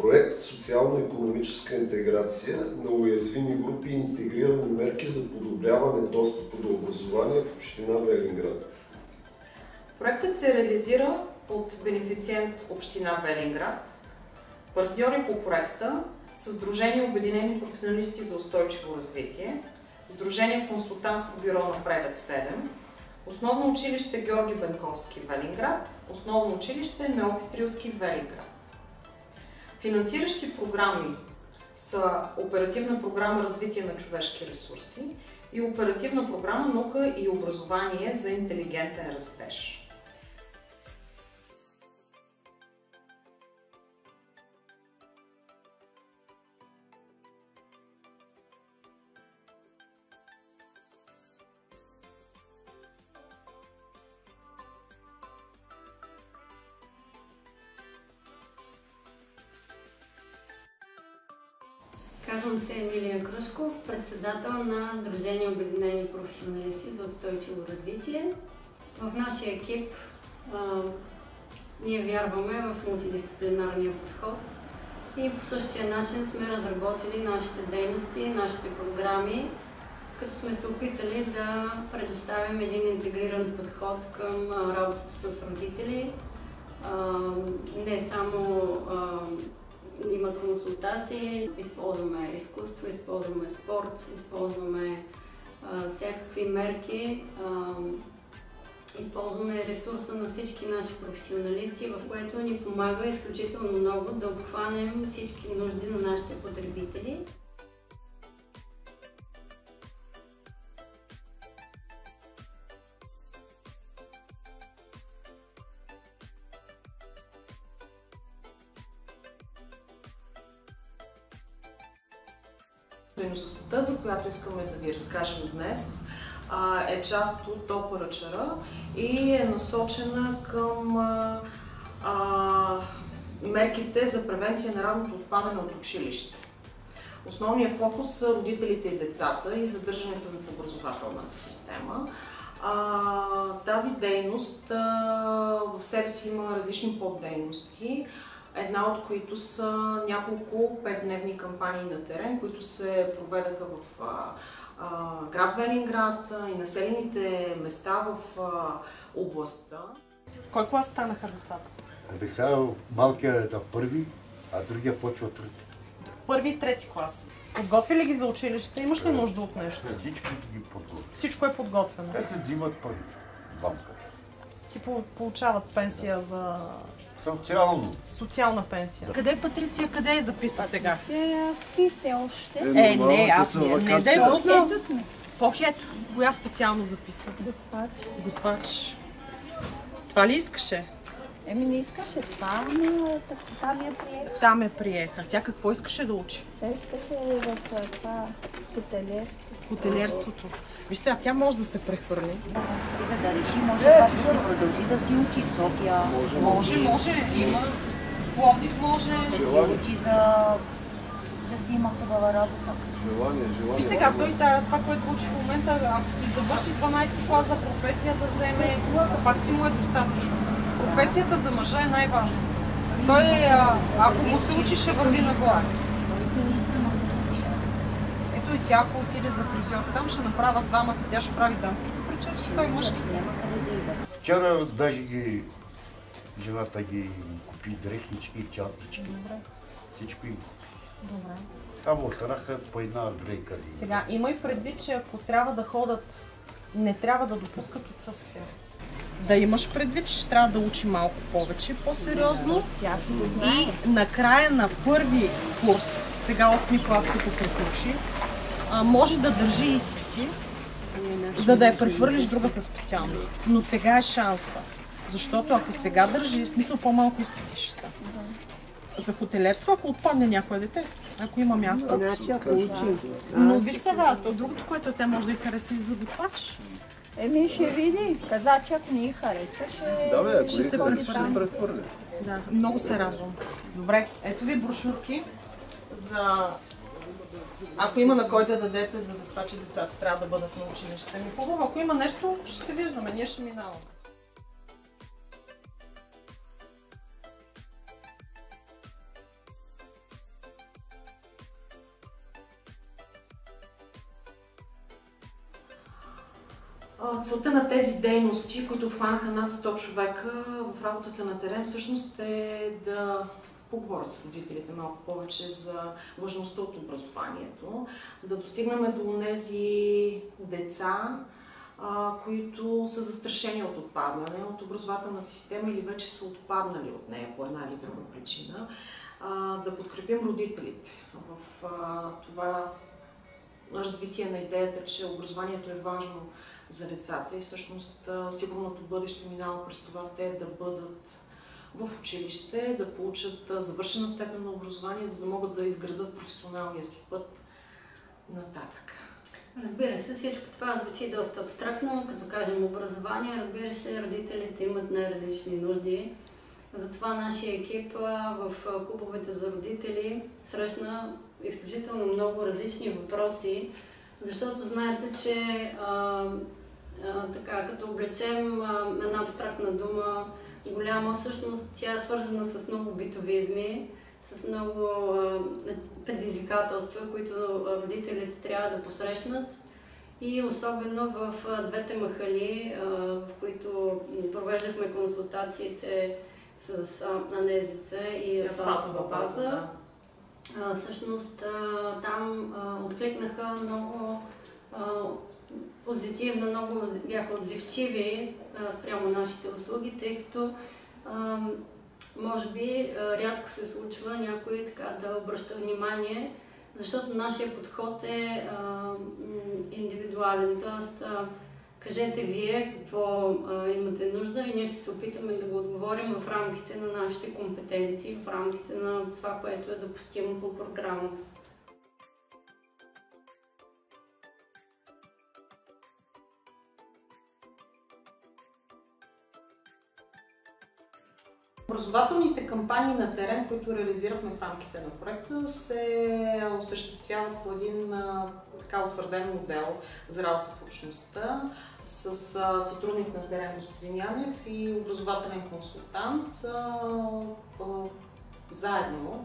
Проект социално-икономическа интеграция на уязвими групи и интегрирани мерки за подобряване достъпа до образование в община Велинград. Проектът се реализира от бенефициент община Велинград. Партньори по проекта са Сдружение Обединени професионалисти за устойчиво развитие, Сдружение Консултантско бюро Напредък 7, Основно училище Георги Бенковски Велинград, Основно училище Неофит Рилски Велинград. Финансиращи програми са Оперативна програма Развитие на човешки ресурси и Оперативна програма Наука и образование за интелигентен растеж. Казвам се Емилия Кръшков, председател на Сдружение Обединени професионалисти за устойчиво развитие. В нашия екип ние вярваме в мултидисциплинарния подход и по същия начин сме разработили нашите дейности, нашите програми, като сме се опитали да предоставим един интегриран подход към работата с родители. Не само има консултации, използваме изкуство, използваме спорт, използваме всякакви мерки, използваме ресурса на всички наши професионалисти, в което ни помага изключително много да обхванем всички нужди на нашите потребители. Дейността, за която искаме да ви разкажем днес, е част от ОПРЧР и е насочена към мерките за превенция на ранното отпадане от училище. Основният фокус са родителите и децата и задържането в образователната система. Тази дейност в себе си има различни поддейности, една от които са няколко 5-дневни кампании на терен, които се проведаха в град Велинград и населените места в областта. Кой клас станаха децата? Деца малкият е първи, а другия почва трети. Първи и трети клас. Подготви ли ги за училище? Имаш ли нужда от нещо? Всичко ги подготвят. Всичко е подготвено. Те се взимат първи. Двамка. Ти получават пенсия за... Социално. Социална пенсия. Къде е Патриция? Къде я записа сега? Патриция спи все още. Не, аз не дай трудно. Ето сме. Фохето. Коя специално записа? Готвач. Готвач. Това ли искаше? Еми не искаше това, но там я приеха. Там я приеха. Тя какво искаше да учи? Тя искаше в това хотелиерство. Хотелиерството. Виж сега, тя може да се прехвърли. Стига да реши, може пак да се продължи да си учи в София. Може. Има. Пловдив може. Да си учи за да си има хубава работа. Виж сега, той това, което учи в момента, ако си завърши 12 клас за професия да вземе, пак си му е достатъчно. Професията за мъжа е най-важна. Той, ако му се учи, ще върви нагоре. Ето и тя, ако отиде за фризьор, там ще направят двамата, тя ще прави дамските прически, той мъжки. Вчера даже жената ги купи дрехички и чантички. Всичко има. Добре. Там останаха по една дрейка. Сега, имай предвид, че ако трябва да ходят, не трябва да допускат отсъствие. Да имаш предвид, че ще трябва да учи малко повече, по-сериозно. И накрая на първи курс, сега 8 клас като приключи, може да държи изпити, за да я прехвърлиш другата специалност. Но сега е шанса. Защото ако сега държи, смисъл по-малко изпити ще са. За хотелиерство, ако отпадне някое дете, ако има място. Но виж сега, другото, което те може да й хареса и за готвач. Еми ще види. Каза, че ако не й хареса, ще се прехвърли. Да, много се радвам. Добре, ето ви брошурки за... Ако има на кой да дадете за това, че децата трябва да бъдат на училище. Хубаво, ако има нещо, ще се виждаме, ние ще минаваме. Целта на тези дейности, които обхванаха над 100 човека в работата на терен, всъщност е да поговорят с родителите малко повече за важността от образованието, да достигнем до тези деца, които са застрашени от отпадане от образователната система или вече са отпаднали от нея по една или друга причина, да подкрепим родителите в това развитие на идеята, че образованието е важно за децата и всъщност сигурното бъдеще минава през това те да бъдат в училище, да получат завършена степен на образование, за да могат да изградат професионалния си път нататък. Разбира се, всичко това звучи доста абстрактно, като кажем образование. Разбира се, родителите имат най-различни нужди. Затова нашия екип в клубовете за родители срещна изключително много различни въпроси, защото знаете, че така, като облечем една абстрактна дума голяма, всъщност тя е свързана с много битовизми, с много предизвикателства, които родителите трябва да посрещнат. И особено в двете махали, в които провеждахме консултациите с анезица и асфалтова база, всъщност там откликнаха много позитивно, много бяха отзивчиви спрямо нашите услуги, тъй като може би рядко се случва някой така да обръща внимание, защото нашия подход е индивидуален. Тоест, кажете вие какво имате нужда и ние ще се опитаме да го отговорим в рамките на нашите компетенции, в рамките на това, което е допустимо по програмата. Образователните кампании на терен, които реализирахме в рамките на проекта, се осъществяват по един така утвърден модел за работа в общността с сътрудник на терен господин Янев и образователен консултант. Заедно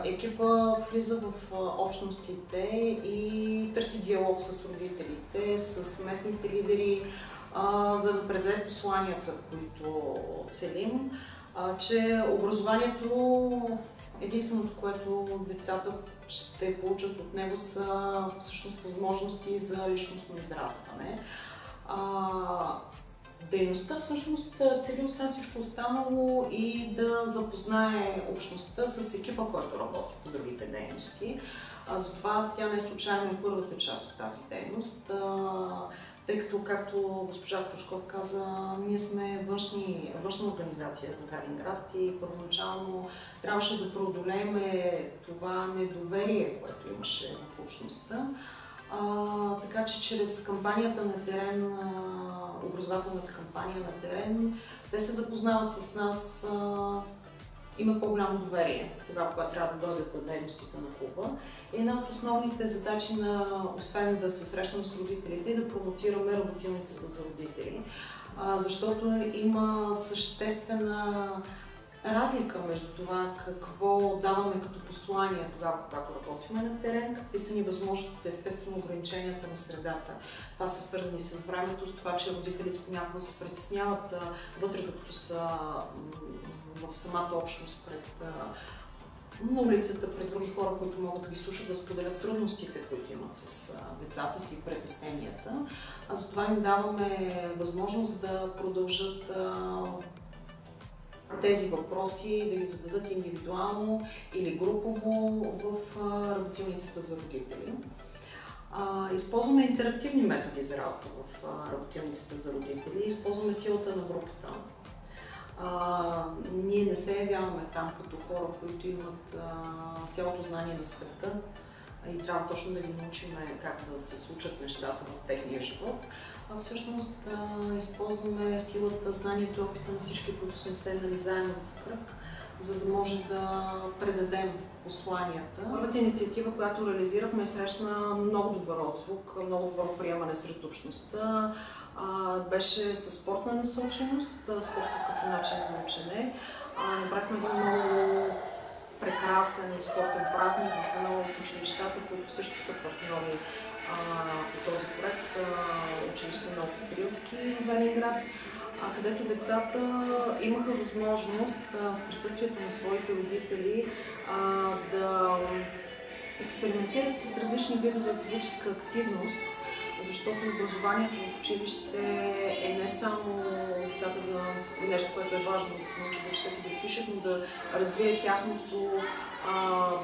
екипа влиза в общностите и търси диалог с родителите, с местните лидери, за да предаде посланията, които целим, че образованието, единственото, което децата ще получат от него, са всъщност възможности за личностно израстване. Дейността всъщност цели освен всичко останало и да запознае общността с екипа, който работи по другите дейности. Затова тя не е случайно първата част от тази дейност, тъй като, както госпожа Крушков каза, ние сме външна организация за Калининград и първоначално трябваше да преодолеем това недоверие, което имаше в общността. Така че чрез кампанията на терен, образователната кампания на терен, те се запознават с нас, имат по-голямо доверие тогава, когато трябва да дойдат на дейностите на клуба. Една от основните задачи, освен да се срещаме с родителите, е да промотираме работилницата за родители, защото има съществена разлика между това какво даваме като послание тогава, когато работим на терен, какви са ни възможностите, естествено ограниченията на средата. Това са свързани с времето, с това, че родителите понякога се притесняват вътре, докато са в самата общност на улицата, пред други хора, които могат да ги слушат, да споделят трудностите, които имат с децата си, притесненията. Затова им даваме възможност да продължат тези въпроси, да ги зададат индивидуално или групово в работилницата за родители. Използваме интерактивни методи за работа в работилницата за родители, използваме силата на групата. Ние не се явяваме там като хора, които имат цялото знание на света и трябва точно да ги научим как да се случат нещата в техния живот. Всъщност използваме силата, знанието и опита на всички, които сме седнали заедно в кръг, за да може да предадем посланията. Първата инициатива, която реализирахме, срещна много добър отзвук, много добро приемане сред общността. Беше със спортна насоченост, спорта като начин за учене. Набрахме един много прекрасен спортен празник в едно от училищата, които също са партньори по този проект училище Нов Априлски в Велинград, където децата имаха възможност в присъствието на своите родители да експериментират с различни видове физическа активност, защото образованието в училище е не само децата да нещо, което е важно да се научат да четат и да пишат, но да развие тяхното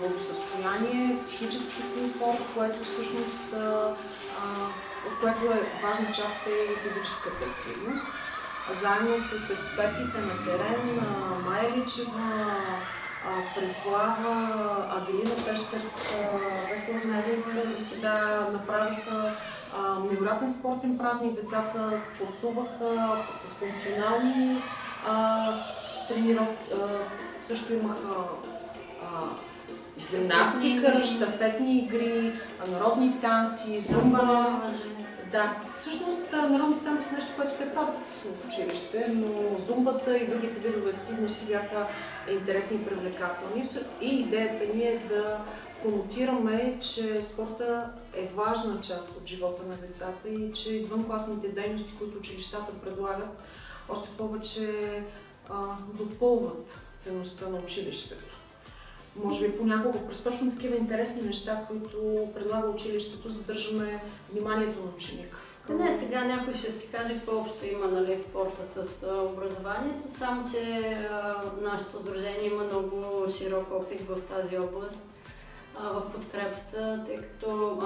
благосъстояние, психически комфорт, което всъщност от което е важна част е физическата активност. Заедно с експертите на терен, Майя Личева, Преслава, Аделина Пещерска, Весела Знезинска, да направиха невероятен спортен празник. Децата спортуваха с функционални тренировки. Също имаха гимнастика, щафетни игри, народни танци, зумба. Да, всъщност народни танци са нещо, което те правят в училище, но зумбата и другите видове активности бяха интересни и привлекателни. И идеята ни е да промотираме, че спорта е важна част от живота на децата и че извънкласните дейности, които училищата предлагат, още повече допълват ценността на училището. Може би понякога през точно такива интересни неща, които предлага училището, задържаме вниманието на ученика. Не, сега някой ще си каже какво общо има, нали, спорта с образованието, само че нашето сдружение има много широк опит в тази област, в подкрепата, тъй като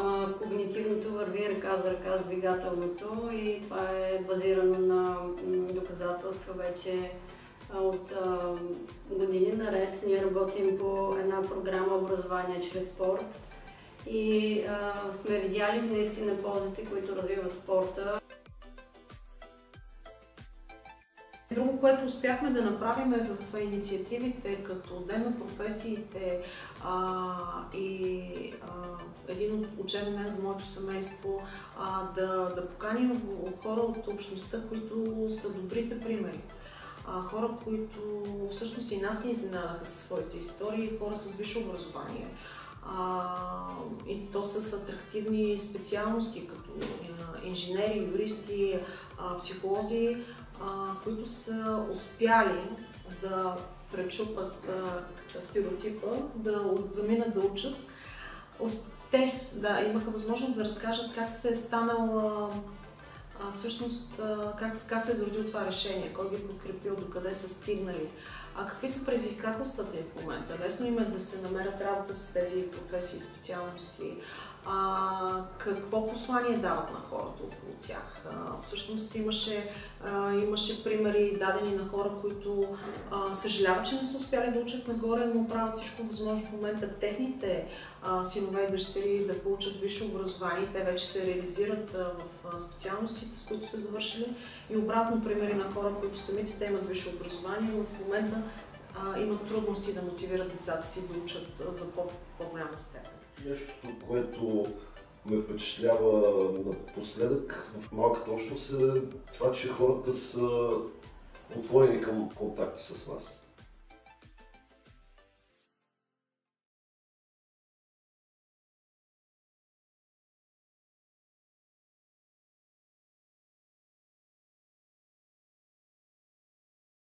когнитивното върви ръка за ръка с двигателното и това е базирано на доказателства вече от години наред. Ние работим по една програма образование чрез спорт и сме видяли наистина ползите, които развива спорта. Друго, което успяхме да направим в инициативите като Ден на професиите и един учебен ден за моето семейство, да поканим хора от общността, които са добрите примери. Хора, които всъщност и нас ни изненадаха със своите истории, хора с висше образование. И то с атрактивни специалности, като инженери, юристи, психолози, които са успяли да пречупат стереотипа, да заминат да учат. Те имаха възможност да разкажат как се е станал всъщност как се е зародило това решение, кой ги е подкрепил, докъде са стигнали, какви са предизвикателствата им в момента. Лесно им е да се намерят работа с тези професии и специалности, какво послание дават на хората около тях. Всъщност имаше примери дадени на хора, които съжаляват, че не са успяли да учат нагоре, но правят всичко възможно в момента техните синове и дъщери да получат висше образование. Те вече се реализират в специалностите, с които са завършили. И обратно примери на хора, които самите те имат висше образование, но в момента имат трудности да мотивират децата си да учат за по-голяма степен. Нещото, което ме впечатлява напоследък в малката общност е това, че хората са отворени към контакти с вас.